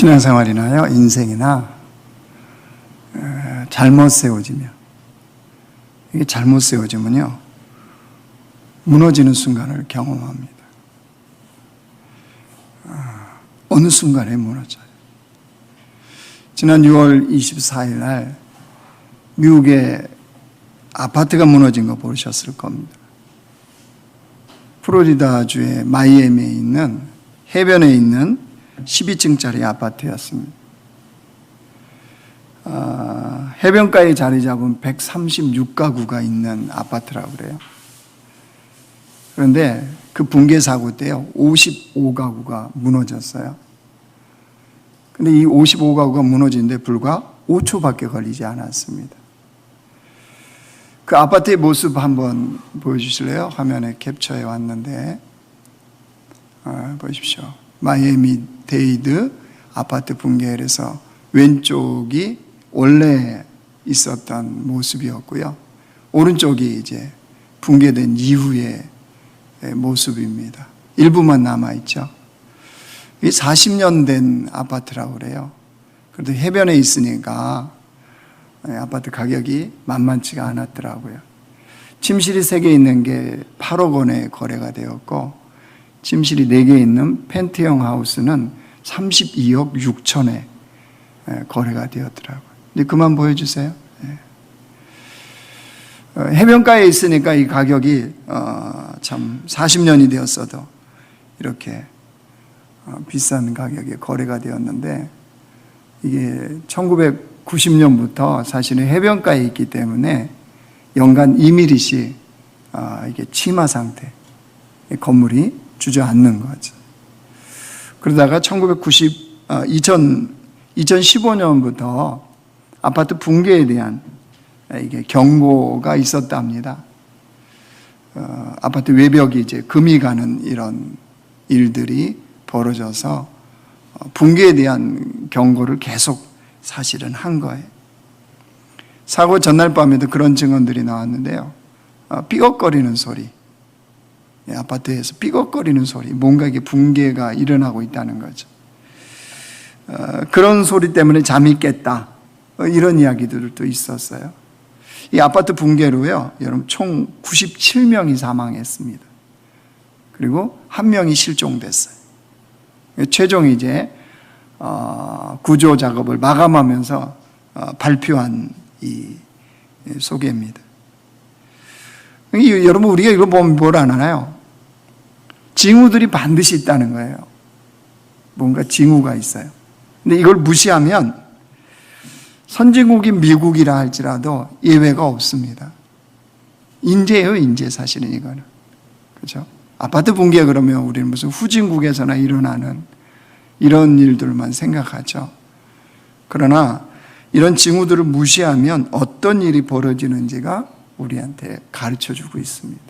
신앙생활이나요, 인생이나 잘못 세워지면, 이게 잘못 세워지면요, 무너지는 순간을 경험합니다. 어느 순간에 무너져요. 지난 6월 24일 날 미국의 아파트가 무너진 거 보셨을 겁니다. 플로리다주의 마이애미에 있는 해변에 있는 12층짜리 아파트였습니다. 해변가에 자리 잡은 136가구가 있는 아파트라고 그래요. 그런데 그 붕괴 사고 때요, 55가구가 무너졌어요. 근데 이 55가구가 무너지는데 불과 5초밖에 걸리지 않았습니다. 그 아파트의 모습 한번 보여주실래요? 화면에 캡처해 왔는데, 보십시오. 마이애미 데이드 아파트 붕괴에서 왼쪽이 원래 있었던 모습이었고요. 오른쪽이 이제 붕괴된 이후의 모습입니다. 일부만 남아있죠. 이게 40년 된 아파트라고 그래요. 그래도 해변에 있으니까 아파트 가격이 만만치가 않았더라고요. 침실이 3개 있는 게 8억 원에 거래가 되었고, 침실이 4개 있는 펜트형 하우스는 32억 6천에 거래가 되었더라고요. 근데 그만 보여주세요. 해변가에 있으니까 이 가격이 참 40년이 되었어도 이렇게 비싼 가격에 거래가 되었는데, 이게 1990년부터 사실은 해변가에 있기 때문에 연간 2mm씩 이게 침하 상태, 건물이 주저앉는 거죠. 그러다가 2015년부터 아파트 붕괴에 대한 이게 경고가 있었답니다. 아파트 외벽이 이제 금이 가는 이런 일들이 벌어져서 붕괴에 대한 경고를 계속 사실은 한 거예요. 사고 전날 밤에도 그런 증언들이 나왔는데요. 삐걱거리는 소리, 아파트에서 삐걱거리는 소리, 뭔가 이게 붕괴가 일어나고 있다는 거죠. 그런 소리 때문에 잠이 깼다, 이런 이야기들도 있었어요. 이 아파트 붕괴로요, 여러분 총 97명이 사망했습니다. 그리고 1명이 실종됐어요. 최종 이제 구조 작업을 마감하면서 발표한 이 소개입니다. 여러분, 우리가 이거 보면 뭘 안 하나요? 징후들이 반드시 있다는 거예요. 뭔가 징후가 있어요. 근데 이걸 무시하면 선진국인 미국이라 할지라도 예외가 없습니다. 인재예요, 인재. 사실은 이거는. 그렇죠? 아파트 붕괴 그러면 우리는 무슨 후진국에서나 일어나는 이런 일들만 생각하죠. 그러나 이런 징후들을 무시하면 어떤 일이 벌어지는지가 우리한테 가르쳐주고 있습니다.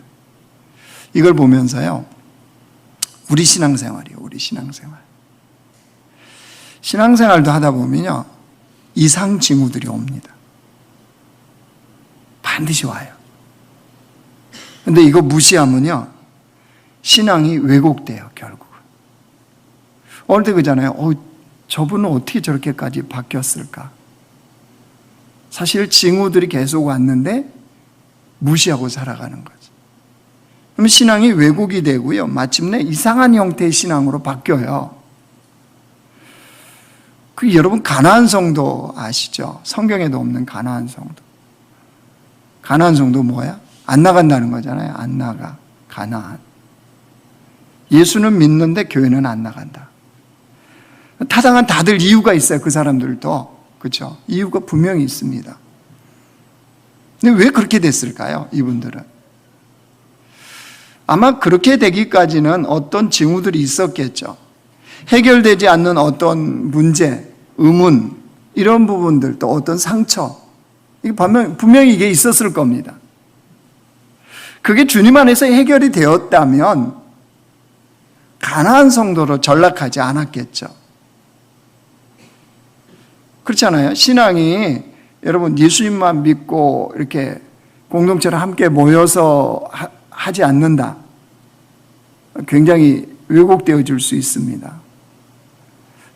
이걸 보면서요, 우리 신앙생활이에요. 우리 신앙생활. 신앙생활도 하다 보면요, 이상 징후들이 옵니다. 반드시 와요. 근데 이거 무시하면요, 신앙이 왜곡돼요, 결국은. 어느 때 그러잖아요. 저분은 어떻게 저렇게까지 바뀌었을까? 사실 징후들이 계속 왔는데 무시하고 살아가는 거죠. 그러면 신앙이 왜곡이 되고요, 마침내 이상한 형태의 신앙으로 바뀌어요. 여러분, 가나안 성도 아시죠? 성경에도 없는 가나안 성도. 가나안 성도 뭐야? 안 나간다는 거잖아요. 안 나가. 가나안. 예수는 믿는데 교회는 안 나간다. 타당한 다들 이유가 있어요. 그 사람들도. 그렇죠? 이유가 분명히 있습니다. 근데 왜 그렇게 됐을까요? 이분들은. 아마 그렇게 되기까지는 어떤 징후들이 있었겠죠. 해결되지 않는 어떤 문제, 의문, 이런 부분들, 또 어떤 상처, 이게 분명히 이게 있었을 겁니다. 그게 주님 안에서 해결이 되었다면 가나안 성도로 전락하지 않았겠죠. 그렇잖아요. 신앙이 여러분 예수님만 믿고 이렇게 공동체로 함께 모여서 하지 않는다, 굉장히 왜곡되어질 수 있습니다.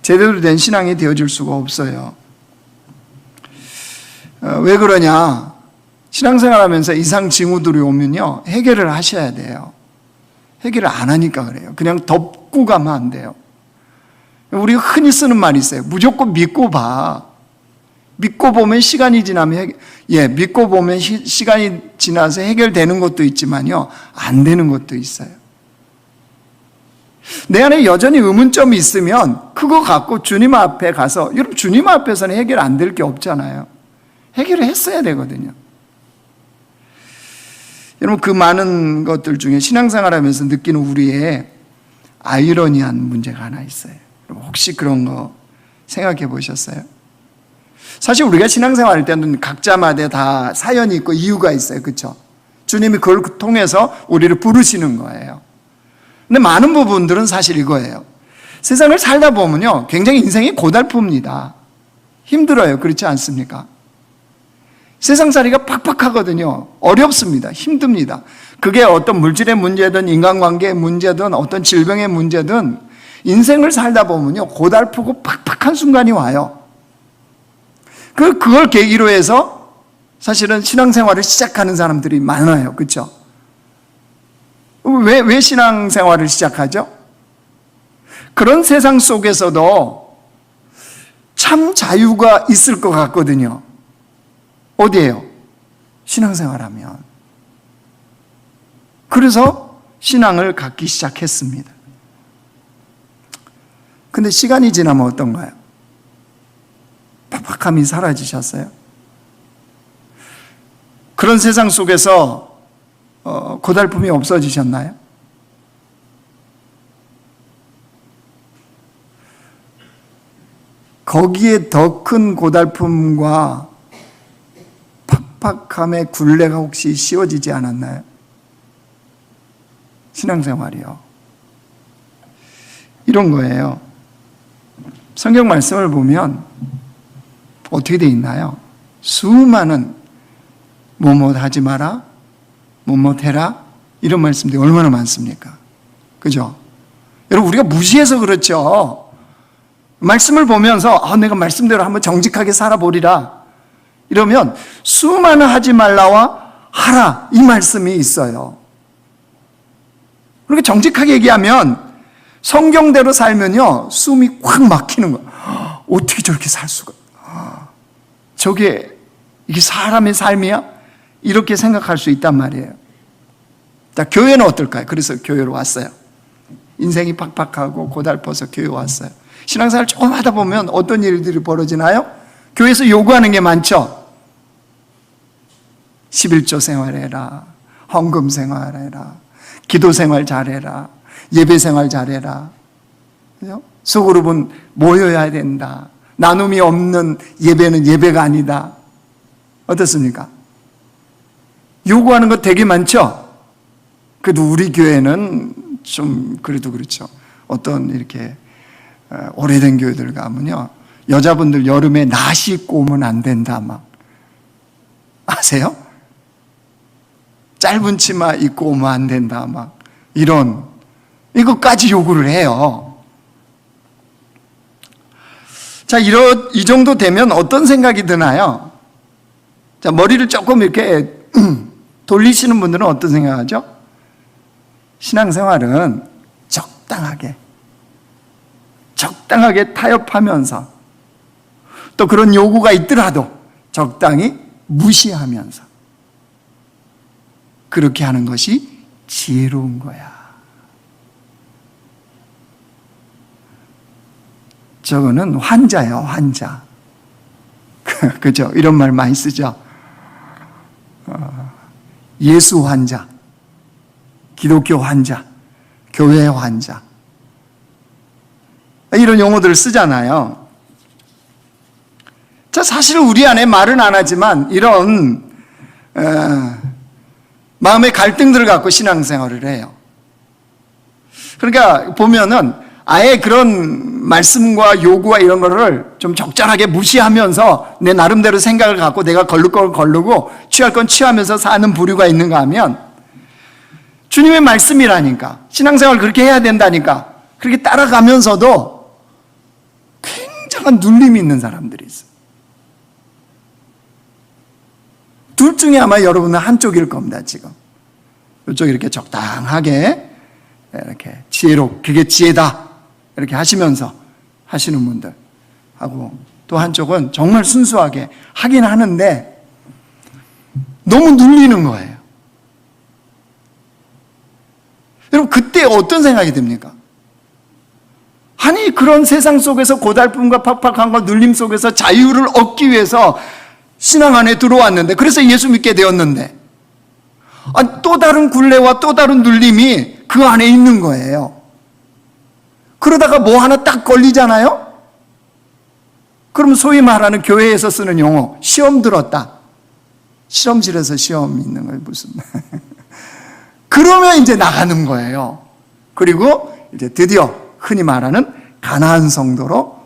제대로 된 신앙이 되어줄 수가 없어요. 왜 그러냐? 신앙생활하면서 이상 징후들이 오면요, 해결을 하셔야 돼요. 해결을 안 하니까 그래요. 그냥 덮고 가면 안 돼요. 우리가 흔히 쓰는 말이 있어요. 무조건 믿고 봐. 믿고 보면 시간이 지나면 믿고 보면 시간이 지나서 해결되는 것도 있지만요, 안 되는 것도 있어요. 내 안에 여전히 의문점이 있으면 그거 갖고 주님 앞에 가서, 여러분 주님 앞에서는 해결 안 될 게 없잖아요. 해결을 했어야 되거든요. 여러분 그 많은 것들 중에 신앙생활하면서 느끼는 우리의 아이러니한 문제가 하나 있어요. 혹시 그런 거 생각해 보셨어요? 사실 우리가 신앙생활할 때는 각자마다 다 사연이 있고 이유가 있어요. 그렇죠? 주님이 그걸 통해서 우리를 부르시는 거예요. 근데 많은 부분들은 사실 이거예요. 세상을 살다 보면요, 굉장히 인생이 고달픕니다. 힘들어요. 그렇지 않습니까? 세상살이가 팍팍하거든요. 어렵습니다. 힘듭니다. 그게 어떤 물질의 문제든 인간관계의 문제든 어떤 질병의 문제든 인생을 살다 보면요, 고달프고 팍팍한 순간이 와요. 그걸 계기로 해서 사실은 신앙생활을 시작하는 사람들이 많아요. 그렇죠? 왜 신앙생활을 시작하죠? 그런 세상 속에서도 참 자유가 있을 것 같거든요. 어디예요? 신앙생활하면. 그래서 신앙을 갖기 시작했습니다. 근데 시간이 지나면 어떤가요? 팍팍함이 사라지셨어요? 그런 세상 속에서 고달픔이 없어지셨나요? 거기에 더 큰 고달픔과 팍팍함의 굴레가 혹시 씌워지지 않았나요? 신앙생활이요. 이런 거예요. 성경 말씀을 보면 어떻게 돼 있나요? 수많은 뭐뭐 하지 마라, 뭐뭐 해라, 이런 말씀들이 얼마나 많습니까? 그죠? 여러분 우리가 무시해서 그렇죠. 말씀을 보면서 내가 말씀대로 한번 정직하게 살아보리라 이러면 수많은 하지 말라와 하라, 이 말씀이 있어요. 그렇게 정직하게 얘기하면 성경대로 살면요, 숨이 확 막히는 거예요. 어떻게 저렇게 살 수가? 이게 사람의 삶이야? 이렇게 생각할 수 있단 말이에요. 자, 교회는 어떨까요? 그래서 교회로 왔어요. 인생이 팍팍하고 고달퍼서 교회 왔어요. 신앙생활 조금 하다 보면 어떤 일들이 벌어지나요? 교회에서 요구하는 게 많죠. 11조 생활해라, 헌금 생활해라, 기도 생활 잘해라, 예배 생활 잘해라. 그죠? 소그룹은 모여야 된다. 나눔이 없는 예배는 예배가 아니다. 어떻습니까? 요구하는 거 되게 많죠? 그래도 우리 교회는 좀 그래도 그렇죠. 어떤 이렇게 오래된 교회들 가면요, 여자분들 여름에 나시 입고 오면 안 된다 막 아세요? 짧은 치마 입고 오면 안 된다 막 이것까지 요구를 해요. 자, 이 정도 되면 어떤 생각이 드나요? 자, 머리를 조금 이렇게 돌리시는 분들은 어떤 생각하죠? 신앙생활은 적당하게 타협하면서 또 그런 요구가 있더라도 적당히 무시하면서 그렇게 하는 것이 지혜로운 거야. 저거는 환자예요, 환자. 그죠? 이런 말 많이 쓰죠. 예수 환자, 기독교 환자, 교회 환자, 이런 용어들을 쓰잖아요. 자, 사실 우리 안에 말은 안 하지만 이런 마음의 갈등들을 갖고 신앙생활을 해요. 그러니까 보면은 아예 그런 말씀과 요구와 이런 거를 좀 적절하게 무시하면서 내 나름대로 생각을 갖고 내가 걸를 걸 걸르고 취할 건 취하면서 사는 부류가 있는가 하면, 주님의 말씀이라니까, 신앙생활 그렇게 해야 된다니까 그렇게 따라가면서도 굉장한 눌림이 있는 사람들이 있어요. 둘 중에 아마 여러분은 한쪽일 겁니다, 지금. 이쪽 이렇게 적당하게, 이렇게 지혜로, 그게 지혜다. 이렇게 하시면서 하시는 분들 하고, 또 한쪽은 정말 순수하게 하긴 하는데, 너무 눌리는 거예요. 여러분, 그때 어떤 생각이 듭니까? 아니, 그런 세상 속에서 고달픔과 팍팍함과 눌림 속에서 자유를 얻기 위해서 신앙 안에 들어왔는데, 그래서 예수 믿게 되었는데, 또 다른 굴레와 또 다른 눌림이 그 안에 있는 거예요. 그러다가 뭐 하나 딱 걸리잖아요? 그럼 소위 말하는 교회에서 쓰는 용어, 시험 들었다. 실험실에서 시험 있는 거예요, 무슨. 그러면 이제 나가는 거예요. 그리고 이제 드디어 흔히 말하는 가나안 성도로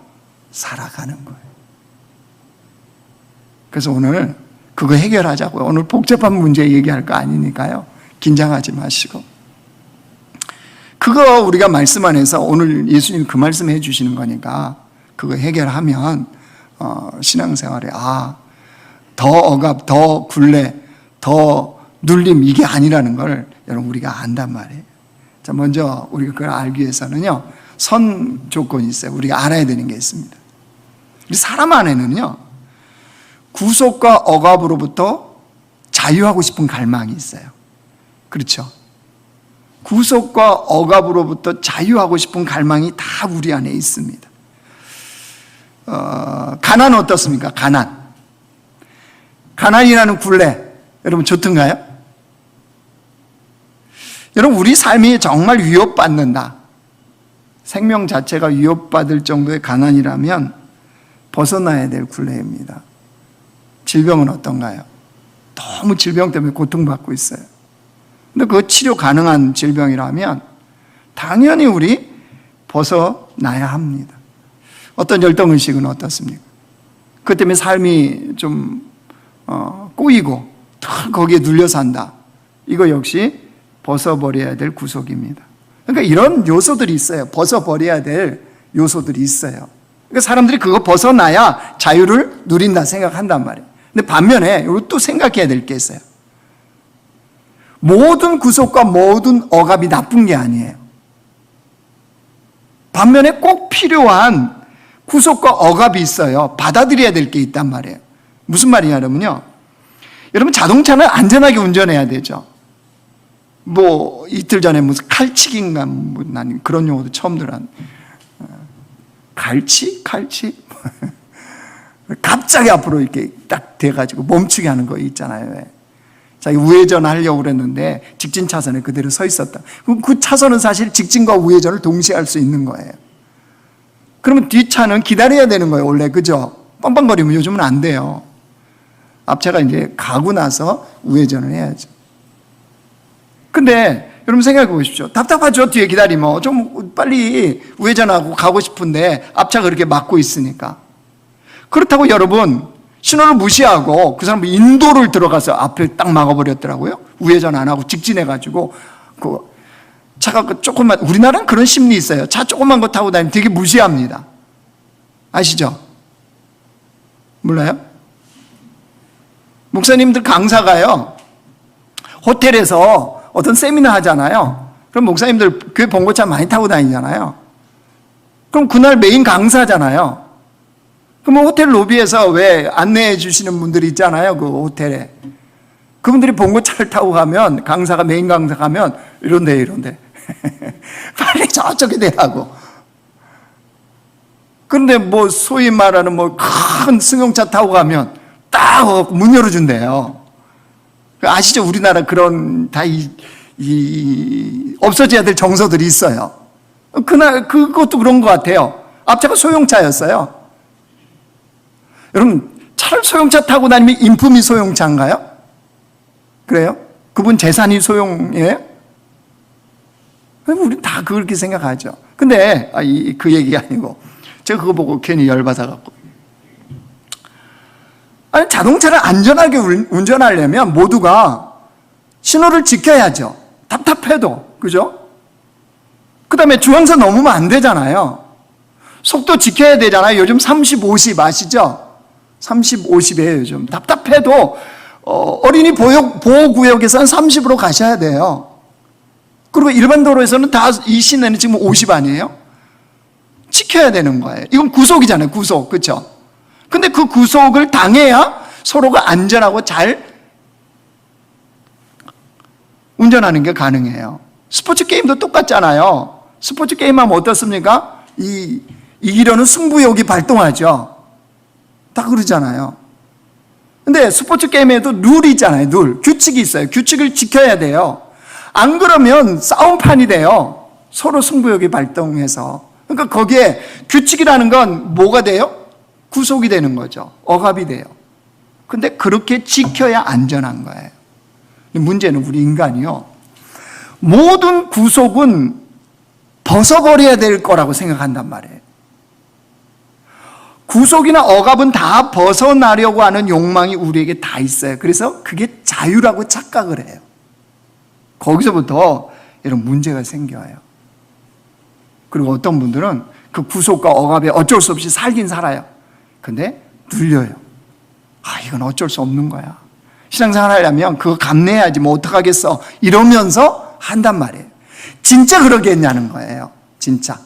살아가는 거예요. 그래서 오늘 그거 해결하자고요. 오늘 복잡한 문제 얘기할 거 아니니까요. 긴장하지 마시고. 그거 우리가 말씀 안에서 오늘 예수님 그 말씀 해주시는 거니까 그거 해결하면 신앙생활에 더 억압, 더 굴레, 더 눌림 이게 아니라는 걸 여러분 우리가 안단 말이에요. 자, 먼저 우리가 그걸 알기 위해서는요, 선 조건이 있어요. 우리가 알아야 되는 게 있습니다. 우리 사람 안에는요, 구속과 억압으로부터 자유하고 싶은 갈망이 있어요. 그렇죠? 구속과 억압으로부터 자유하고 싶은 갈망이 다 우리 안에 있습니다. 가난은 어떻습니까? 가난이라는 굴레, 여러분 좋던가요? 여러분, 우리 삶이 정말 위협받는다, 생명 자체가 위협받을 정도의 가난이라면 벗어나야 될 굴레입니다. 질병은 어떤가요? 너무 질병 때문에 고통받고 있어요. 근데 그 치료 가능한 질병이라면 당연히 우리 벗어나야 합니다. 어떤 열등의식은 어떻습니까? 그것 때문에 삶이 좀 꼬이고 더 거기에 눌려 산다. 이거 역시 벗어버려야 될 구속입니다. 그러니까 이런 요소들이 있어요. 벗어버려야 될 요소들이 있어요. 그러니까 사람들이 그거 벗어나야 자유를 누린다 생각한단 말이에요. 근데 반면에 또 생각해야 될 게 있어요. 모든 구속과 모든 억압이 나쁜 게 아니에요. 반면에 꼭 필요한 구속과 억압이 있어요. 받아들여야 될 게 있단 말이에요. 무슨 말이냐면요, 여러분 자동차는 안전하게 운전해야 되죠. 뭐 이틀 전에 무슨 칼치기인가, 난 그런 용어도 처음 들었는데, 갈치? 갑자기 앞으로 이렇게 딱 돼가지고 멈추게 하는 거 있잖아요. 왜? 자기 우회전 하려고 그랬는데 직진 차선에 그대로 서 있었다. 그 차선은 사실 직진과 우회전을 동시에 할 수 있는 거예요. 그러면 뒷차는 기다려야 되는 거예요, 원래. 그죠? 빵빵거리면 요즘은 안 돼요. 앞차가 이제 가고 나서 우회전을 해야죠. 근데 여러분 생각해 보십시오. 답답하죠? 뒤에 기다리면. 좀 빨리 우회전하고 가고 싶은데 앞차가 그렇게 막고 있으니까. 그렇다고 여러분 신호를 무시하고 그 사람 인도를 들어가서 앞에 딱 막아버렸더라고요. 우회전 안 하고 직진해가지고 그 차가 조금만, 우리나라는 그런 심리 있어요. 차 조금만 거 타고 다니면 되게 무시합니다. 아시죠? 몰라요? 목사님들 강사가요, 호텔에서 어떤 세미나 하잖아요. 그럼 목사님들 교회 봉고차 많이 타고 다니잖아요. 그럼 그날 메인 강사잖아요. 그러면 호텔 로비에서 왜 안내해 주시는 분들이 있잖아요, 그 호텔에. 그분들이 봉고차를 타고 가면, 강사가, 메인 강사 가면 이런데 빨리 저쪽에 대라고. 그런데 뭐 소위 말하는 뭐 큰 승용차 타고 가면 딱 문 열어준대요. 아시죠? 우리나라 그런 다 없어져야 될 정서들이 있어요. 그날 그것도 그런 것 같아요. 앞차가 소용차였어요. 여러분, 차를 소용차 타고 다니면 인품이 소용차인가요? 그래요? 그분 재산이 소용이에요? 우리 다 그렇게 생각하죠. 근데 그 얘기가 아니고, 제가 그거 보고 괜히 열받아갖고, 아니, 자동차를 안전하게 운전하려면 모두가 신호를 지켜야죠. 답답해도. 그죠? 그 다음에 주황선 넘으면 안 되잖아요. 속도 지켜야 되잖아요. 요즘 30, 50 아시죠? 30, 50이에요 요즘. 답답해도 어린이 보호구역에서는 30으로 가셔야 돼요. 그리고 일반 도로에서는 다 이 시내는 지금 50 아니에요? 지켜야 되는 거예요. 이건 구속이잖아요. 구속. 그렇죠? 근데 그 구속을 당해야 서로가 안전하고 잘 운전하는 게 가능해요. 스포츠 게임도 똑같잖아요. 스포츠 게임하면 어떻습니까? 이기려는 승부욕이 발동하죠. 다 그러잖아요. 근데 스포츠 게임에도 룰이 있잖아요. 룰. 규칙이 있어요. 규칙을 지켜야 돼요. 안 그러면 싸움판이 돼요. 서로 승부욕이 발동해서. 그러니까 거기에 규칙이라는 건 뭐가 돼요? 구속이 되는 거죠. 억압이 돼요. 근데 그렇게 지켜야 안전한 거예요. 문제는 우리 인간이요. 모든 구속은 벗어버려야 될 거라고 생각한단 말이에요. 구속이나 억압은 다 벗어나려고 하는 욕망이 우리에게 다 있어요. 그래서 그게 자유라고 착각을 해요. 거기서부터 이런 문제가 생겨요. 그리고 어떤 분들은 그 구속과 억압에 어쩔 수 없이 살긴 살아요. 근데 눌려요. 이건 어쩔 수 없는 거야. 신앙생활 하려면 그거 감내해야지 뭐 어떡하겠어 이러면서 한단 말이에요. 진짜 그러겠냐는 거예요. 진짜.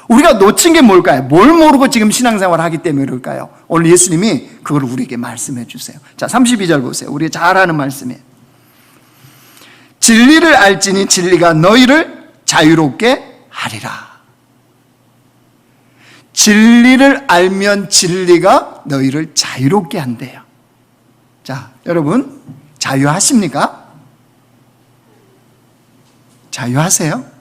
우리가 놓친 게 뭘까요? 뭘 모르고 지금 신앙생활 하기 때문에 그럴까요? 오늘 예수님이 그걸 우리에게 말씀해 주세요. 자, 32절 보세요. 우리가 잘 아는 말씀이에요. 진리를 알지니 진리가 너희를 자유롭게 하리라. 진리를 알면 진리가 너희를 자유롭게 한대요. 자, 여러분 자유하십니까? 자유하세요?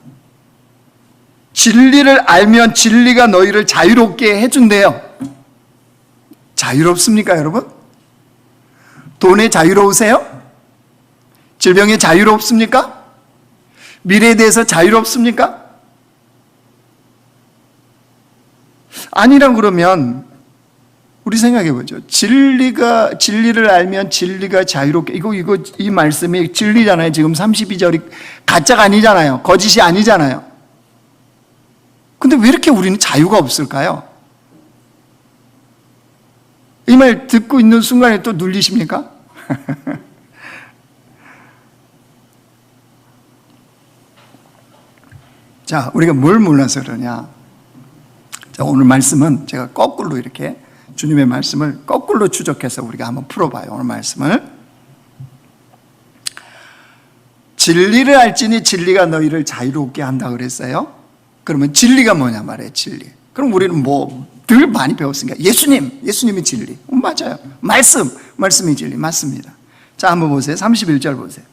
진리를 알면 진리가 너희를 자유롭게 해준대요. 자유롭습니까, 여러분? 돈에 자유로우세요? 질병에 자유롭습니까? 미래에 대해서 자유롭습니까? 아니라 그러면 우리 생각해 보죠. 진리를 알면 진리가 자유롭게, 이 말씀이 진리잖아요. 지금 32절이 가짜가 아니잖아요. 거짓이 아니잖아요. 근데 왜 이렇게 우리는 자유가 없을까요? 이 말 듣고 있는 순간에 또 눌리십니까? 자, 우리가 뭘 몰라서 그러냐? 자, 오늘 말씀은 제가 거꾸로 이렇게 주님의 말씀을 거꾸로 추적해서 우리가 한번 풀어봐요. 오늘 말씀을. 진리를 알지니 진리가 너희를 자유롭게 한다 그랬어요. 그러면 진리가 뭐냐 말이에요. 진리. 그럼 우리는 늘 많이 배웠으니까 예수님이 진리. 맞아요. 말씀이 진리. 맞습니다. 자, 한번 보세요. 31절 보세요.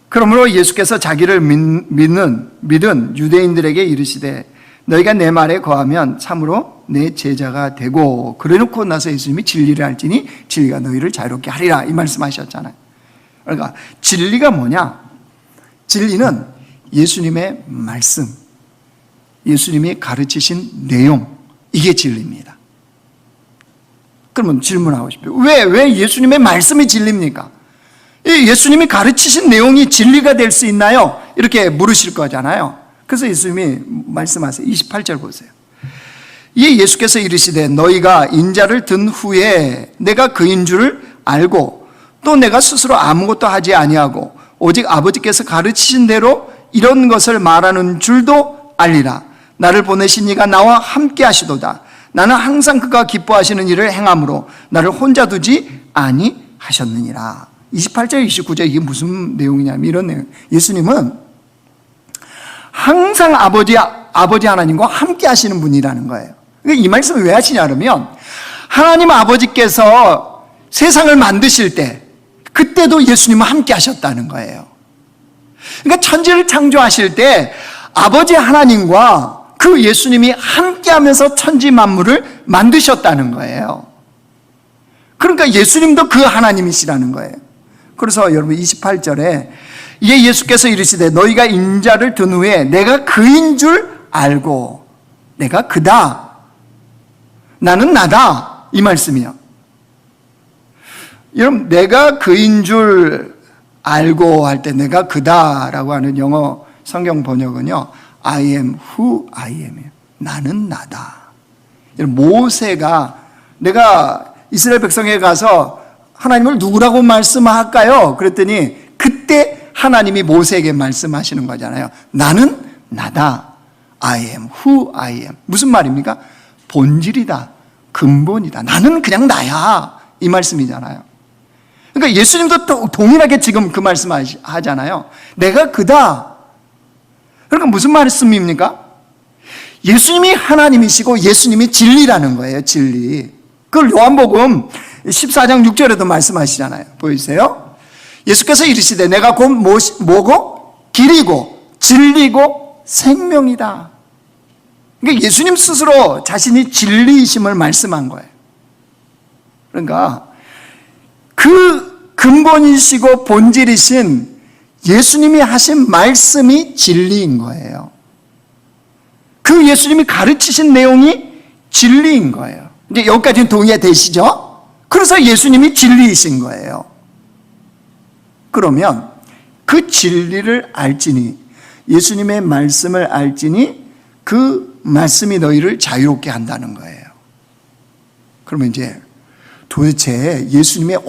그러므로 예수께서 자기를 믿은 유대인들에게 이르시되 너희가 내 말에 거하면 참으로 내 제자가 되고, 그래놓고 나서 예수님이 진리를 알지니 진리가 너희를 자유롭게 하리라 이 말씀하셨잖아요. 그러니까 진리가 뭐냐? 진리는 예수님의 말씀, 예수님이 가르치신 내용, 이게 진리입니다. 그러면 질문하고 싶어요. 왜 예수님의 말씀이 진리입니까? 예수님이 가르치신 내용이 진리가 될 수 있나요? 이렇게 물으실 거잖아요. 그래서 예수님이 말씀하세요. 28절 보세요. 이에 예수께서 이르시되 너희가 인자를 든 후에 내가 그인 줄 알고 또 내가 스스로 아무것도 하지 아니하고 오직 아버지께서 가르치신 대로 이런 것을 말하는 줄도 알리라. 나를 보내신 이가 나와 함께 하시도다. 나는 항상 그가 기뻐하시는 일을 행함으로 나를 혼자 두지 아니하셨느니라. 28절 29절 이게 무슨 내용이냐면 이런 내용. 예수님은 항상 아버지 하나님과 함께 하시는 분이라는 거예요. 이 말씀을 왜 하시냐 그러면 하나님 아버지께서 세상을 만드실 때 그때도 예수님은 함께 하셨다는 거예요. 그러니까 천지를 창조하실 때 아버지 하나님과 그 예수님이 함께 하면서 천지 만물을 만드셨다는 거예요. 그러니까 예수님도 그 하나님이시라는 거예요. 그래서 여러분 28절에 이에 예수께서 이르시되 너희가 인자를 든 후에 내가 그인 줄 알고 내가 그다 나는 나다 이 말씀이요. 여러분 내가 그인 줄 알고 할 때 내가 그다라고 하는 영어 성경 번역은요 I am who I am이에요. 나는 나다. 모세가 내가 이스라엘 백성에 가서 하나님을 누구라고 말씀할까요? 그랬더니 그때 하나님이 모세에게 말씀하시는 거잖아요. 나는 나다. I am who I am. 무슨 말입니까? 본질이다. 근본이다. 나는 그냥 나야. 이 말씀이잖아요. 그러니까 예수님도 또 동일하게 지금 그 말씀 하잖아요. 내가 그다. 그러니까 무슨 말씀입니까? 예수님이 하나님이시고 예수님이 진리라는 거예요. 진리. 그걸 요한복음 14장 6절에도 말씀하시잖아요. 보이세요? 예수께서 이르시되 내가 곧 뭐고? 길이고 진리고 생명이다. 그러니까 예수님 스스로 자신이 진리이심을 말씀한 거예요. 그러니까 그 근본이시고 본질이신 예수님이 하신 말씀이 진리인 거예요. 그 예수님이 가르치신 내용이 진리인 거예요. 이제 여기까지는 동의되시죠? 그래서 예수님이 진리이신 거예요. 그러면 그 진리를 알지니, 예수님의 말씀을 알지니 그 말씀이 너희를 자유롭게 한다는 거예요. 그러면 이제 도대체 예수님의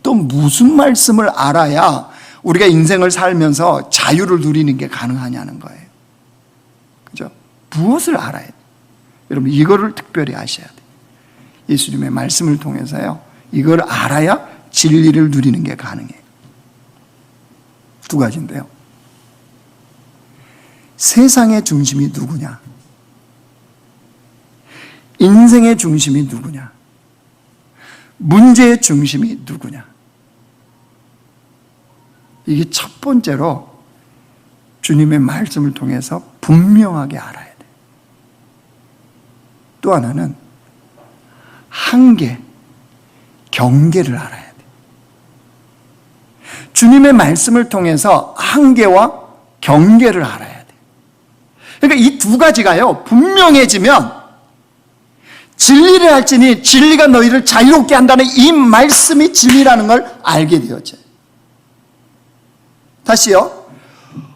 무슨 말씀을 알아야 우리가 인생을 살면서 자유를 누리는 게 가능하냐는 거예요. 그죠? 무엇을 알아야 돼요? 여러분 이거를 특별히 아셔야 돼요. 예수님의 말씀을 통해서요. 이걸 알아야 진리를 누리는 게 가능해요. 두 가지인데요. 세상의 중심이 누구냐? 인생의 중심이 누구냐? 문제의 중심이 누구냐? 이게 첫 번째로 주님의 말씀을 통해서 분명하게 알아야 돼요. 또 하나는 한계, 경계를 알아야 돼요. 주님의 말씀을 통해서 한계와 경계를 알아야 돼요. 그러니까 이 두 가지가요, 분명해지면 진리를 알지니 진리가 너희를 자유롭게 한다는 이 말씀이 진리라는 걸 알게 되었죠. 다시요.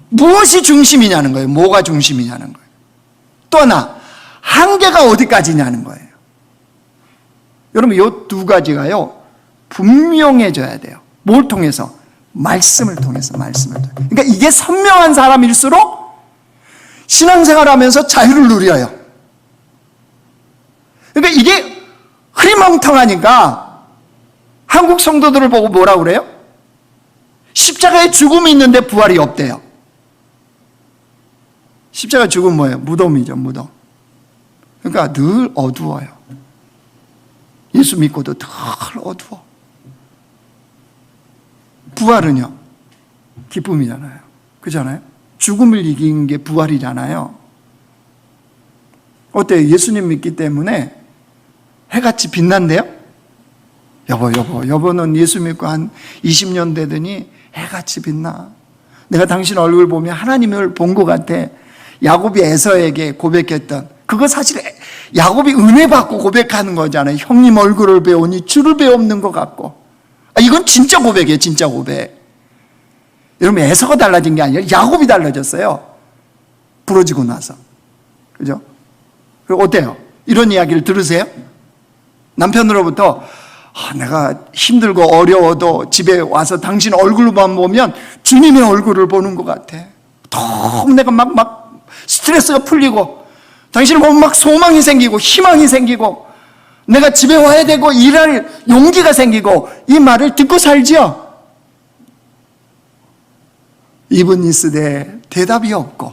무엇이 중심이냐는 거예요. 뭐가 중심이냐는 거예요. 또 하나, 한계가 어디까지냐는 거예요. 여러분, 이 두 가지가요, 분명해져야 돼요. 뭘 통해서? 말씀을 통해서, 말씀을 통해서. 그러니까 이게 선명한 사람일수록 신앙생활 하면서 자유를 누려요. 그러니까 이게 흐리멍텅하니까 한국 성도들을 보고 뭐라 그래요? 십자가에 죽음이 있는데 부활이 없대요. 십자가 죽음 뭐예요? 무덤이죠, 무덤. 그러니까 늘 어두워요. 예수 믿고도 늘 어두워. 부활은요, 기쁨이잖아요. 그렇잖아요? 죽음을 이긴 게 부활이잖아요. 어때요? 예수님 믿기 때문에 해같이 빛난대요? 여보는 예수 믿고 한 20년 되더니 해같이 빛나. 내가 당신 얼굴 보면 하나님을 본 것 같아. 야곱이 에서에게 고백했던, 그거 사실 야곱이 은혜 받고 고백하는 거잖아요. 형님 얼굴을 배우니 주를 배우는 것 같고. 이건 진짜 고백이에요. 진짜 고백. 여러분, 에서가 달라진 게 아니라 야곱이 달라졌어요. 부러지고 나서. 그죠? 그리고 어때요? 이런 이야기를 들으세요? 남편으로부터 내가 힘들고 어려워도 집에 와서 당신 얼굴만 보면 주님의 얼굴을 보는 것 같아. 너무 내가 막 스트레스가 풀리고 당신을 보면 막 소망이 생기고 희망이 생기고 내가 집에 와야 되고 일할 용기가 생기고, 이 말을 듣고 살지요? 입은 있으되 대답이 없고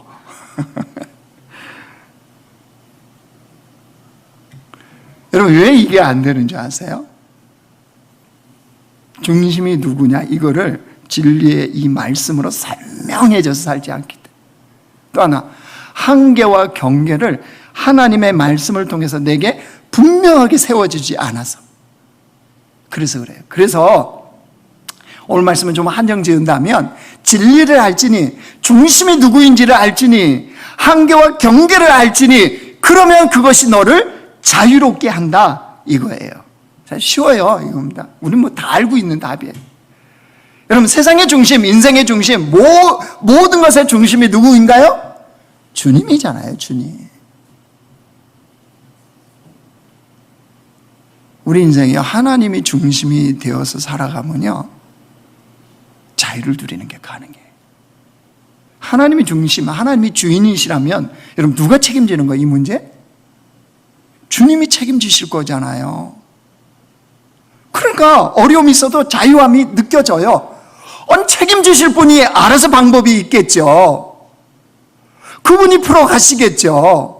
여러분, 왜 이게 안 되는 줄 아세요? 중심이 누구냐, 이거를 진리의 이 말씀으로 선명해져서 살지 않기 때문에. 또 하나, 한계와 경계를 하나님의 말씀을 통해서 내게 분명하게 세워지지 않아서. 그래서 그래요. 그래서 오늘 말씀은 좀 한정 지은다면, 진리를 알지니, 중심이 누구인지를 알지니, 한계와 경계를 알지니, 그러면 그것이 너를 자유롭게 한다, 이거예요. 쉬워요, 이겁니다. 우리는 뭐 다 알고 있는 답이에요. 여러분, 세상의 중심, 인생의 중심, 모든 것의 중심이 누구인가요? 주님이잖아요, 주님. 우리 인생이 하나님이 중심이 되어서 살아가면요, 자유를 누리는 게 가능해요. 하나님이 중심, 하나님이 주인이시라면 여러분 누가 책임지는 거예요, 이 문제? 주님이 책임지실 거잖아요. 그러니까 어려움이 있어도 자유함이 느껴져요. 책임지실 분이 알아서 방법이 있겠죠. 그분이 풀어가시겠죠.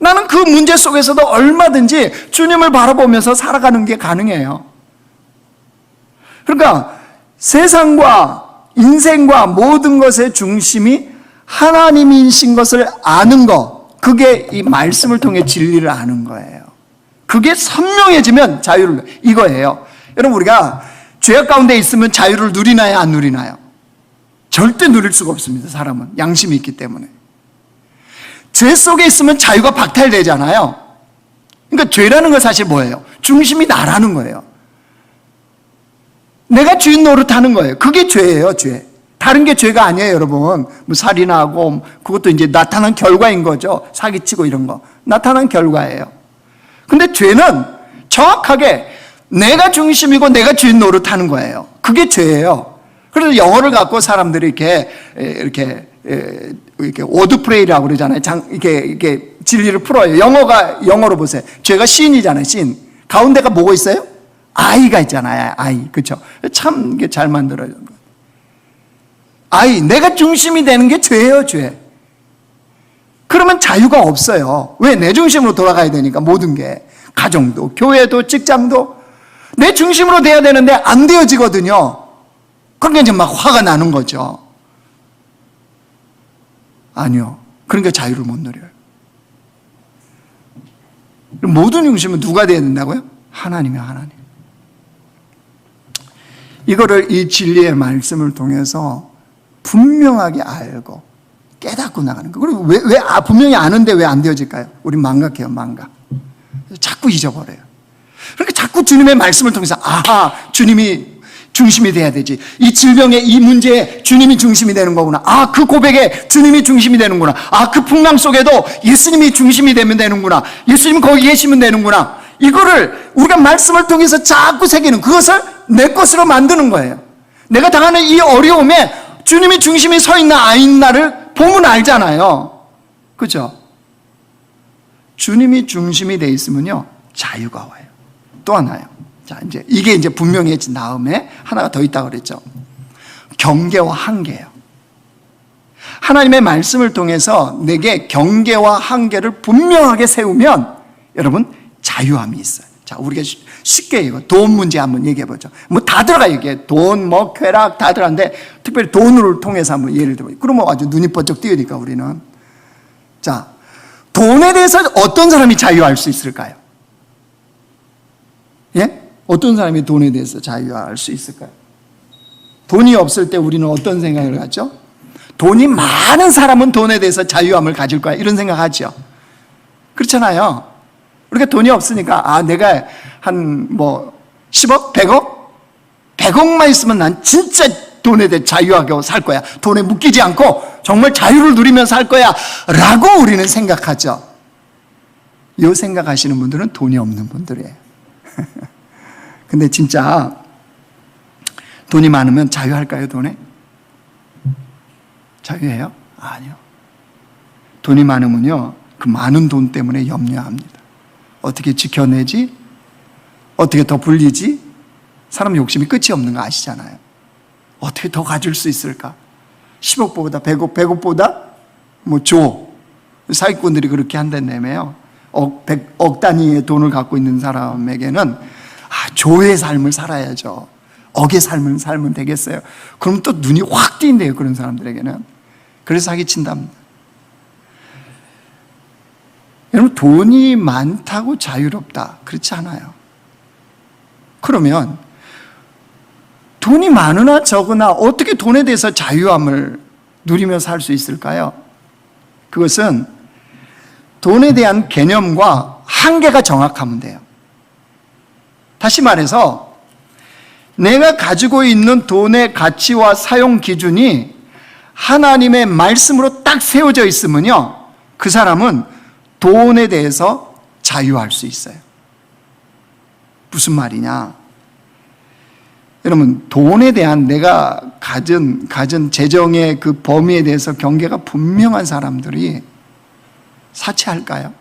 나는 그 문제 속에서도 얼마든지 주님을 바라보면서 살아가는 게 가능해요. 그러니까 세상과 인생과 모든 것의 중심이 하나님이신 것을 아는 것, 그게 이 말씀을 통해 진리를 아는 거예요. 그게 선명해지면 자유를, 이거예요. 여러분, 우리가 죄악 가운데 있으면 자유를 누리나요, 안 누리나요? 절대 누릴 수가 없습니다. 사람은 양심이 있기 때문에. 죄 속에 있으면 자유가 박탈되잖아요. 그러니까 죄라는 건 사실 뭐예요? 중심이 나라는 거예요. 내가 주인 노릇하는 거예요. 그게 죄예요, 죄. 다른 게 죄가 아니에요, 여러분. 뭐 살인하고 그것도 이제 나타난 결과인 거죠. 사기치고 이런 거 나타난 결과예요. 근데 죄는 정확하게 내가 중심이고 내가 주인 노릇하는 거예요. 그게 죄예요. 그래서 영어를 갖고 사람들이 이렇게 워드플레이라고 그러잖아요. 이렇게 진리를 풀어요. 영어로 보세요. 죄가 신이잖아요, 신. 가운데가 뭐가 있어요? 아이가 있잖아요, 아이. 그렇죠? 참 이게 잘 만들어진 거. 아이, 내가 중심이 되는 게 죄예요, 죄. 그러면 자유가 없어요. 왜? 내 중심으로 돌아가야 되니까, 모든 게. 가정도, 교회도, 직장도 내 중심으로 돼야 되는데 안 되어지거든요. 그러니까 이제 막 화가 나는 거죠. 아니요. 그러니까 자유를 못 누려요. 모든 중심은 누가 돼야 된다고요? 하나님이요, 하나님. 이거를 이 진리의 말씀을 통해서 분명하게 알고 깨닫고 나가는 거예요. 그리고 분명히 아는데 왜 안 되어질까요? 우리 망각해요, 망각. 자꾸 잊어버려요. 그러니까 자꾸 주님의 말씀을 통해서 아하, 주님이 중심이 돼야 되지. 이 질병의 이 문제에 주님이 중심이 되는 거구나. 아, 그 고백에 주님이 중심이 되는구나. 아, 그 풍랑 속에도 예수님이 중심이 되면 되는구나. 예수님 거기 계시면 되는구나. 이거를 우리가 말씀을 통해서 자꾸 새기는, 그것을 내 것으로 만드는 거예요. 내가 당하는 이 어려움에 주님이 중심이 서 있나 안 있나를 보면 알잖아요. 그렇죠? 주님이 중심이 돼 있으면요, 자유가 와요. 또 하나요. 자, 이게 분명해진 다음에 하나가 더 있다고 그랬죠. 경계와 한계예요. 하나님의 말씀을 통해서 내게 경계와 한계를 분명하게 세우면 여러분 자유함이 있어요. 자, 우리가 쉽게 이거 돈 문제 한번 얘기해 보죠. 뭐 다 들어가요. 이게 돈, 뭐 쾌락 다 들어가는데 특별히 돈을 통해서 한번 예를 들어. 그러면 아주 눈이 번쩍 뜨니까 우리는. 자, 돈에 대해서 어떤 사람이 자유할 수 있을까요? 예? 어떤 사람이 돈에 대해서 자유할 수 있을까요? 돈이 없을 때 우리는 어떤 생각을 하죠? 돈이 많은 사람은 돈에 대해서 자유함을 가질 거야, 이런 생각하죠. 그렇잖아요. 우리가 돈이 없으니까 내가 한 10억? 100억? 100억만 있으면 난 진짜 돈에 대해 자유하게 살 거야. 돈에 묶이지 않고 정말 자유를 누리면서 살 거야 라고 우리는 생각하죠. 이 생각하시는 분들은 돈이 없는 분들이에요. 근데 진짜 돈이 많으면 자유할까요, 돈에? 자유해요? 아니요. 돈이 많으면요, 그 많은 돈 때문에 염려합니다. 어떻게 지켜내지? 어떻게 더 불리지? 사람 욕심이 끝이 없는 거 아시잖아요. 어떻게 더 가질 수 있을까? 10억보다 100억, 100억보다 조. 사기꾼들이 그렇게 한다며요. 억 단위의 돈을 갖고 있는 사람에게는 조의 삶을 살아야죠. 억의 삶을 살면 되겠어요? 그럼 또 눈이 확 띄인대요, 그런 사람들에게는. 그래서 사기친답니다. 여러분, 돈이 많다고 자유롭다, 그렇지 않아요. 그러면 돈이 많으나 적으나 어떻게 돈에 대해서 자유함을 누리며 살 수 있을까요? 그것은 돈에 대한 개념과 한계가 정확하면 돼요. 다시 말해서 내가 가지고 있는 돈의 가치와 사용 기준이 하나님의 말씀으로 딱 세워져 있으면요, 그 사람은 돈에 대해서 자유할 수 있어요. 무슨 말이냐? 여러분, 돈에 대한 내가 가진 재정의 그 범위에 대해서 경계가 분명한 사람들이 사치할까요?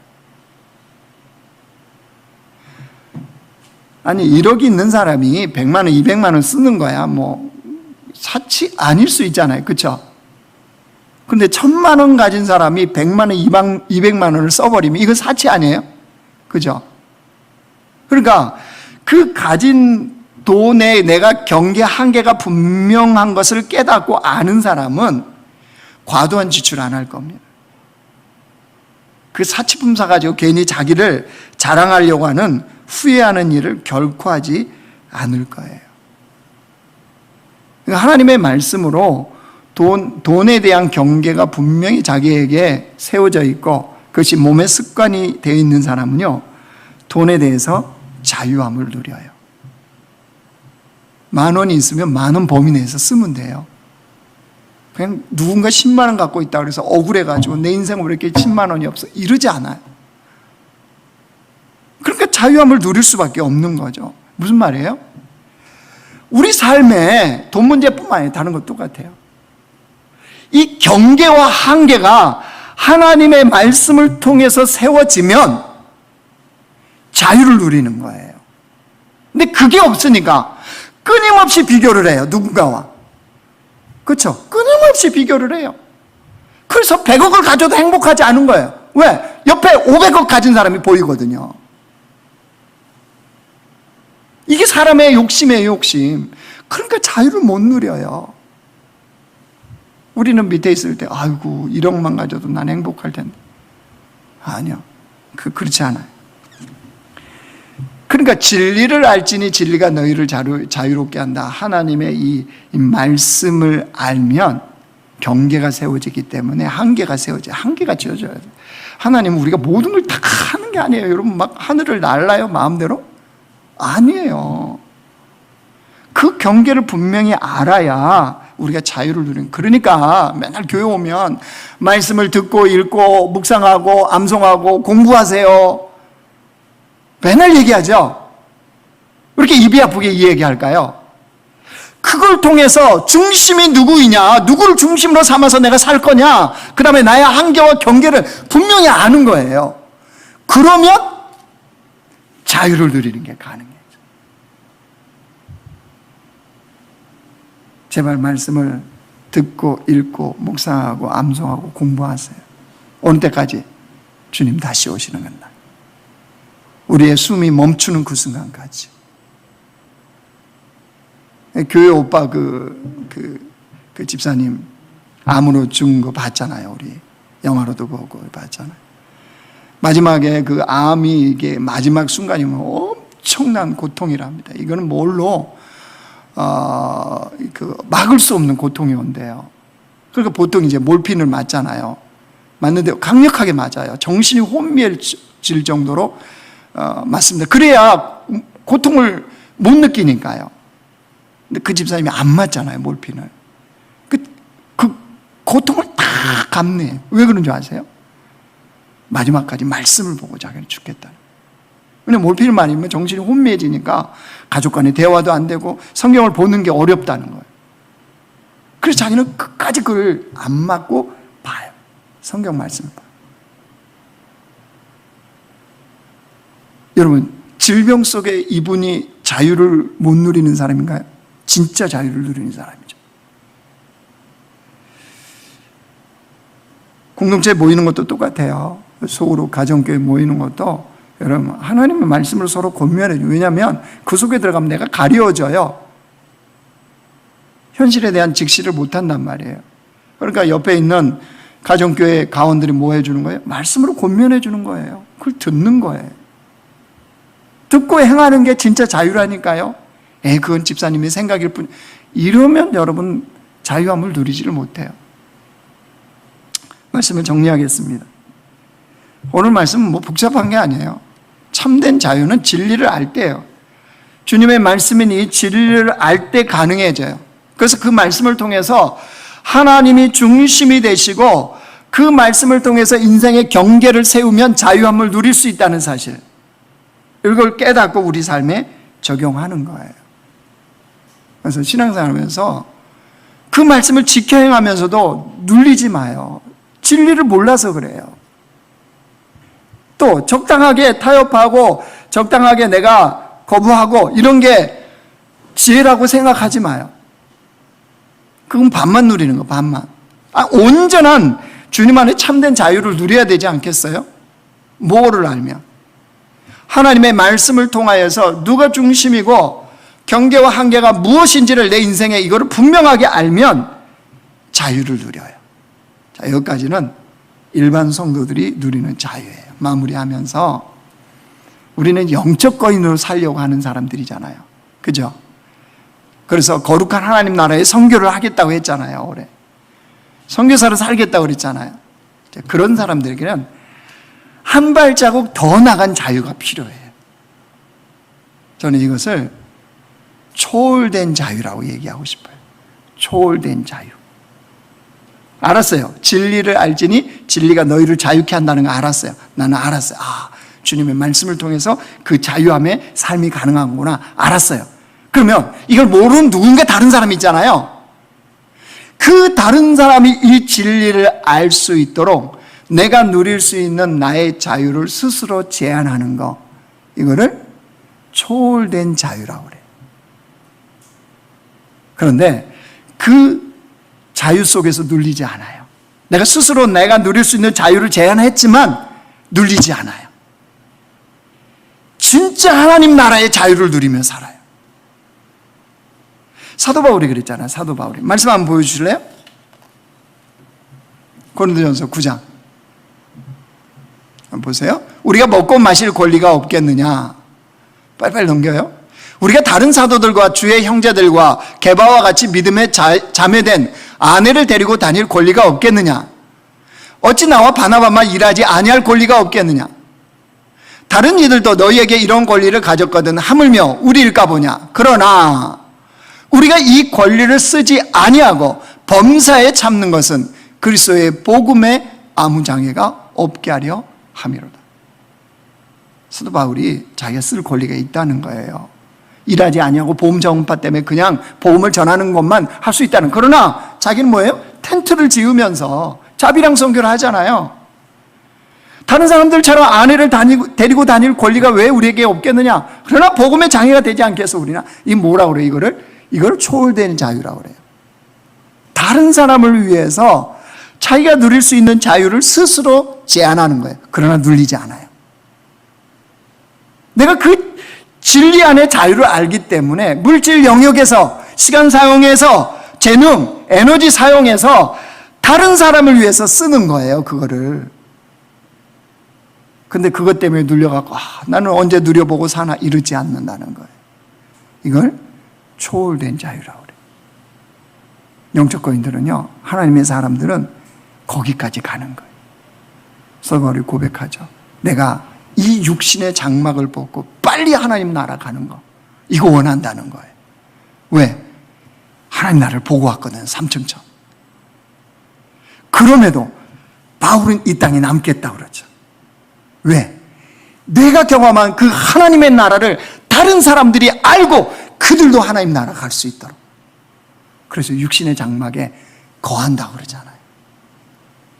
아니, 1억이 있는 사람이 100만 원, 200만 원 쓰는 거야. 뭐 사치 아닐 수 있잖아요. 그렇죠? 근데 1000만 원 가진 사람이 100만 원, 200만 원을 써버리면 이거 사치 아니에요? 그죠? 그러니까 그 가진 돈에 내가 경계 한계가 분명한 것을 깨닫고 아는 사람은 과도한 지출 안 할 겁니다. 그 사치품 사가지고 괜히 자기를 자랑하려고 하는 후회하는 일을 결코 하지 않을 거예요. 그러니까 하나님의 말씀으로 돈에 대한 경계가 분명히 자기에게 세워져 있고 그것이 몸의 습관이 되어 있는 사람은요, 돈에 대해서 자유함을 누려요. 10,000원이 있으면 10,000원 범위 내에서 쓰면 돼요. 그냥 누군가 10만 원 갖고 있다 그래서 억울해가지고 내 인생은 왜 이렇게 10만 원이 없어? 이러지 않아요. 그러니까 자유함을 누릴 수밖에 없는 거죠. 무슨 말이에요? 우리 삶에 돈 문제뿐만 아니라 다른 것 똑같아요. 이 경계와 한계가 하나님의 말씀을 통해서 세워지면 자유를 누리는 거예요. 근데 그게 없으니까 끊임없이 비교를 해요. 누군가와. 그렇죠? 끊임없이 비교를 해요. 그래서 100억을 가져도 행복하지 않은 거예요. 왜? 옆에 500억 가진 사람이 보이거든요. 이게 사람의 욕심이에요, 욕심. 그러니까 자유를 못 누려요. 우리는 밑에 있을 때, 아이고, 1억만 가져도 난 행복할 텐데. 아니요. 그렇지 않아요. 그러니까 진리를 알지니 진리가 너희를 자유롭게 한다. 하나님의 이 말씀을 알면 경계가 세워지기 때문에 한계가 세워져요. 한계가 지어져야 돼요. 하나님은 우리가 모든 걸 다 하는 게 아니에요. 여러분 막 하늘을 날라요, 마음대로? 아니에요. 그 경계를 분명히 알아야 우리가 자유를 누리는. 그러니까 맨날 교회 오면 말씀을 듣고 읽고 묵상하고 암송하고 공부하세요. 맨날 얘기하죠. 왜 이렇게 입이 아프게 이 얘기할까요? 그걸 통해서 중심이 누구이냐, 누구를 중심으로 삼아서 내가 살 거냐, 그 다음에 나의 한계와 경계를 분명히 아는 거예요. 그러면 자유를 누리는 게 가능해요. 제발 말씀을 듣고 읽고 묵상하고 암송하고 공부하세요. 어느 때까지? 주님 다시 오시는 날. 우리의 숨이 멈추는 그 순간까지. 교회 오빠 그 집사님 암으로 죽은 거 봤잖아요. 우리 영화로도 보고 봤잖아요. 마지막에 그 암이 이게 마지막 순간이면 엄청난 고통이랍니다. 이거는 뭘로 막을 수 없는 고통이 온대요. 그러니까 보통 이제 몰핀을 맞잖아요. 맞는데 강력하게 맞아요. 정신이 혼미해질 정도로 맞습니다. 그래야 고통을 못 느끼니까요. 근데 그 집사님이 안 맞잖아요, 몰핀을. 그 고통을 다 감내해요. 왜 그런 줄 아세요? 마지막까지 말씀을 보고 자기는 죽겠다는. 왜냐면 몰핀을 많이 먹으면 정신이 혼미해지니까 가족 간의 대화도 안 되고 성경을 보는 게 어렵다는 거예요. 그래서 자기는 끝까지 그걸 안 맞고 봐요. 성경 말씀을 봐요. 여러분, 질병 속에 이분이 자유를 못 누리는 사람인가요? 진짜 자유를 누리는 사람이죠. 공동체에 모이는 것도 똑같아요. 속으로 가정교회 모이는 것도 여러분 하나님의 말씀을 서로 권면해요. 왜냐하면 그 속에 들어가면 내가 가려워져요. 현실에 대한 직시를 못한단 말이에요. 그러니까 옆에 있는 가정교회 가원들이 뭐 해주는 거예요? 말씀으로 권면해 주는 거예요. 그걸 듣는 거예요. 듣고 행하는 게 진짜 자유라니까요. 그건 집사님의 생각일 뿐. 이러면 여러분 자유함을 누리지를 못해요. 말씀을 정리하겠습니다. 오늘 말씀은 뭐 복잡한 게 아니에요. 참된 자유는 진리를 알 때예요. 주님의 말씀이니 진리를 알 때 가능해져요. 그래서 그 말씀을 통해서 하나님이 중심이 되시고 그 말씀을 통해서 인생의 경계를 세우면 자유함을 누릴 수 있다는 사실, 이걸 깨닫고 우리 삶에 적용하는 거예요. 그래서 신앙생활하면서 그 말씀을 지켜 행하면서도 눌리지 마요. 진리를 몰라서 그래요. 또 적당하게 타협하고 적당하게 내가 거부하고 이런 게 지혜라고 생각하지 마요. 그건 반만 누리는 거, 반만. 온전한 주님 안에 참된 자유를 누려야 되지 않겠어요? 뭐를 알면? 하나님의 말씀을 통하여서 누가 중심이고 경계와 한계가 무엇인지를 내 인생에 이거를 분명하게 알면 자유를 누려요. 자, 여기까지는 일반 성도들이 누리는 자유예요. 마무리하면서 우리는 영적 거인으로 살려고 하는 사람들이잖아요. 그죠? 그래서 거룩한 하나님 나라의 선교를 하겠다고 했잖아요. 올해 선교사로 살겠다고 그랬잖아요. 그런 사람들에게는 한 발자국 더 나간 자유가 필요해요. 저는 이것을 초월된 자유라고 얘기하고 싶어요. 초월된 자유. 알았어요. 진리를 알지니 진리가 너희를 자유케 한다는 거 알았어요. 나는 알았어요. 주님의 말씀을 통해서 그 자유함의 삶이 가능하구나. 알았어요. 그러면 이걸 모르는 누군가 다른 사람이 있잖아요. 그 다른 사람이 이 진리를 알 수 있도록 내가 누릴 수 있는 나의 자유를 스스로 제한하는 거, 이거를 초월된 자유라고 그래요. 그런데 그 자유 속에서 눌리지 않아요. 내가 스스로 내가 누릴 수 있는 자유를 제한했지만 눌리지 않아요. 진짜 하나님 나라의 자유를 누리며 살아요. 사도 바울이 그랬잖아요. 사도 바울이. 말씀 한번 보여주실래요? 고린도전서 9장. 한번 보세요. 우리가 먹고 마실 권리가 없겠느냐? 빨리빨리 넘겨요. 우리가 다른 사도들과 주의 형제들과 게바와 같이 믿음에 자매된 아내를 데리고 다닐 권리가 없겠느냐? 어찌 나와 바나바만 일하지 아니할 권리가 없겠느냐? 다른 이들도 너희에게 이런 권리를 가졌거든 하물며 우리일까 보냐? 그러나 우리가 이 권리를 쓰지 아니하고 범사에 참는 것은 그리스도의 복음에 아무 장애가 없게 하려 함이로다. 사도 바울이 자기가 쓸 권리가 있다는 거예요. 일하지 아니하고 보험 자원파 때문에 그냥 복음을 전하는 것만 할 수 있다는. 그러나 자기는 뭐예요? 텐트를 지으면서 자비랑 선교를 하잖아요. 다른 사람들처럼 아내를 데리고 다닐 권리가 왜 우리에게 없겠느냐? 그러나 복음의 장애가 되지 않겠어 우리나? 이 뭐라고 그래요? 이걸 초월되는 자유라고 그래요. 다른 사람을 위해서 자기가 누릴 수 있는 자유를 스스로 제한하는 거예요. 그러나 눌리지 않아요. 내가 그 진리 안의 자유를 알기 때문에 물질 영역에서, 시간 사용에서, 재능, 에너지 사용해서 다른 사람을 위해서 쓰는 거예요. 그거를. 근데 그것 때문에 눌려갖고 나는 언제 누려보고 사나 이러지 않는다는 거예요. 이걸 초월된 자유라고 그래요. 영적 거인들은요, 하나님의 사람들은 거기까지 가는 거예요. 서바울이 고백하죠. 내가 이 육신의 장막을 벗고 빨리 하나님 나라 가는 거, 이거 원한다는 거예요. 왜? 하나님 나라를 보고 왔거든, 삼층천. 그럼에도 바울은 이 땅에 남겠다고 그러죠. 왜? 내가 경험한 그 하나님의 나라를 다른 사람들이 알고 그들도 하나님 나라 갈 수 있도록. 그래서 육신의 장막에 거한다고 그러잖아요.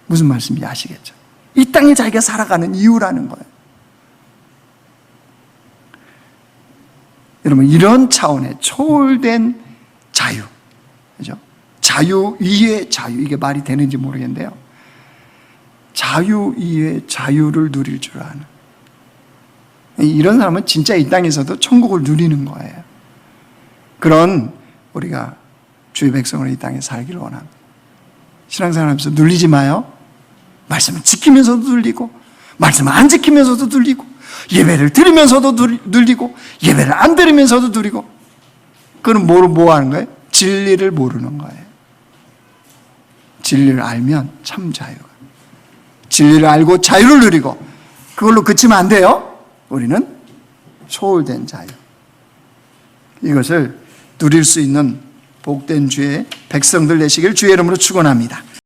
무슨 말씀인지 아시겠죠? 이 땅에 자기가 살아가는 이유라는 거예요. 여러분, 이런 차원의 초월된 자유, 그죠? 자유 위의 자유, 이게 말이 되는지 모르겠는데요. 자유 위의 자유를 누릴 줄 아는, 이런 사람은 진짜 이 땅에서도 천국을 누리는 거예요. 그런 우리가 주의 백성으로 이 땅에 살기를 원합니다. 신앙생활하면서 눌리지 마요. 말씀을 지키면서도 눌리고, 말씀을 안 지키면서도 눌리고, 예배를 들으면서도 눌리고, 예배를 안 들으면서도 눌리고. 그건 뭐 하는 거예요? 진리를 모르는 거예요. 진리를 알면 참 자유가. 진리를 알고 자유를 누리고, 그걸로 그치면 안 돼요. 우리는 초월된 자유. 이것을 누릴 수 있는 복된 주의 백성들 되시길 주의 이름으로 축원합니다.